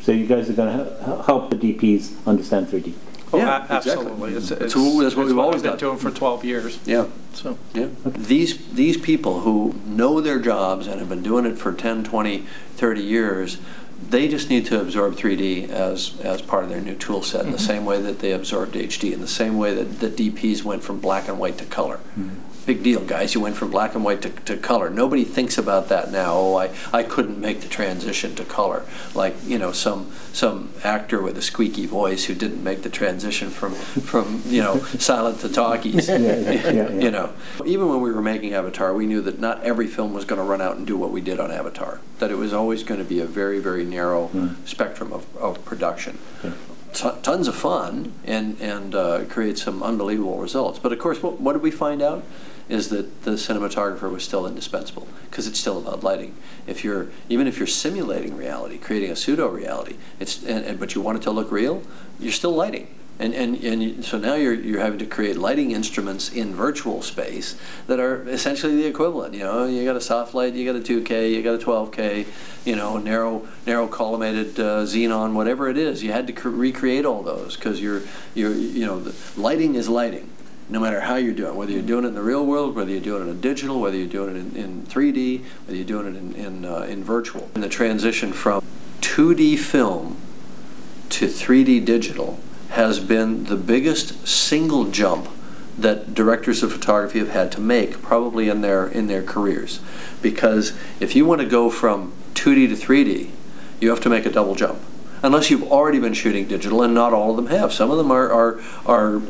So you guys are going to help the DPs understand 3D. Oh, yeah, absolutely. Exactly. That's what we've always been doing for 12 years. Yeah. So yeah. Okay. These people who know their jobs and have been doing it for 10, 20, 30 years, they just need to absorb 3D as part of their new tool set in the same way that they absorbed HD, in the same way that the DPs went from black and white to color. Big deal, guys. You went from black and white to color. Nobody thinks about that now. Oh, I couldn't make the transition to color. Like, you know, some actor with a squeaky voice who didn't make the transition from you know, silent to talkies. You know, even when we were making Avatar, we knew that not every film was going to run out and do what we did on Avatar. That it was always going to be a very, very narrow spectrum of production. Tons of fun and create some unbelievable results. But of course, what did we find out? Is that the cinematographer was still indispensable, because it's still about lighting. Even if you're simulating reality, creating a pseudo-reality, but you want it to look real, you're still lighting. So now you're having to create lighting instruments in virtual space that are essentially the equivalent. You know, you got a soft light, you got a 2K, you got a 12K, you know, narrow collimated xenon, whatever it is. You had to recreate all those, because you know, the lighting is lighting. No matter how you're doing, whether you're doing it in the real world, whether you're doing it in digital, whether you're doing it in 3D, whether you're doing it in virtual. And the transition from 2D film to 3D digital has been the biggest single jump that directors of photography have had to make, probably in their careers. Because if you want to go from 2D to 3D, you have to make a double jump. Unless you've already been shooting digital, and not all of them have. Some of them are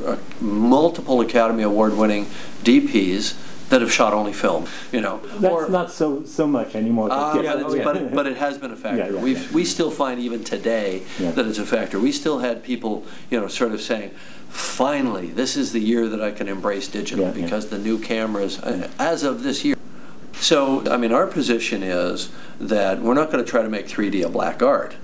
multiple Academy Award-winning DPs that have shot only film. You know, that's not so much anymore. But it has been a factor. We still find even today that it's a factor. We still had people, you know, sort of saying, finally, this is the year that I can embrace digital, because the new cameras, as of this year. So, I mean, our position is that we're not going to try to make 3D a black art.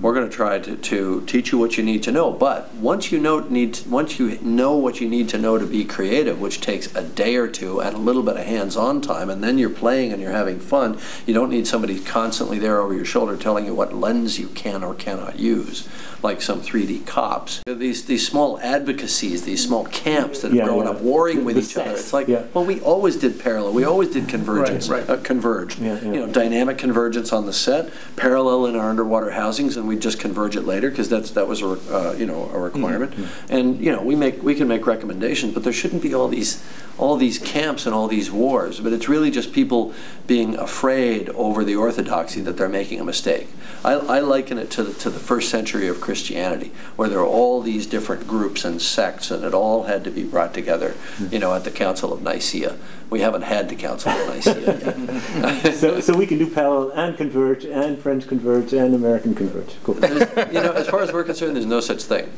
We're going to try to teach you what you need to know. But once you know what you need to know to be creative, which takes a day or two and a little bit of hands-on time, and then you're playing and you're having fun, you don't need somebody constantly there over your shoulder telling you what lens you can or cannot use, like some 3D cops. These small advocacies, these small camps that have grown up warring with each other. It's like, well, we always did parallel. We always did convergence, converged. You know, dynamic convergence on the set, parallel in our underwater housings, and we just converge it later, because that was a you know, a requirement. And you know, we can make recommendations, but there shouldn't be all these camps and all these wars. But it's really just people being afraid over the orthodoxy that they're making a mistake. I liken it to the first century of Christianity, where there were all these different groups and sects, and it all had to be brought together, you know, at the Council of Nicea. We haven't had the Council of Nicea yet. so we can do parallel and converge, and French converge, and American converge. Cool. You know, as far as we're concerned, there's no such thing.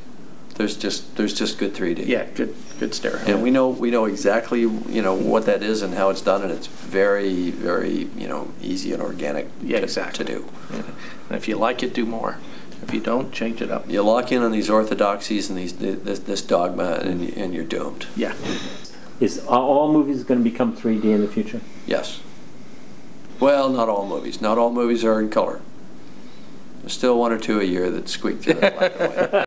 There's just good 3D. Yeah, good stereo. And we know exactly, you know, what that is and how it's done, and it's very, very, you know, easy and organic to do. Yeah. And if you like it, do more. If you don't, change it up. You lock in on these orthodoxies and this dogma, and you're doomed. Yeah. Are all movies going to become 3D in the future? Yes. Well, not all movies. Not all movies are in color. There's still one or two a year that squeak through that black and white.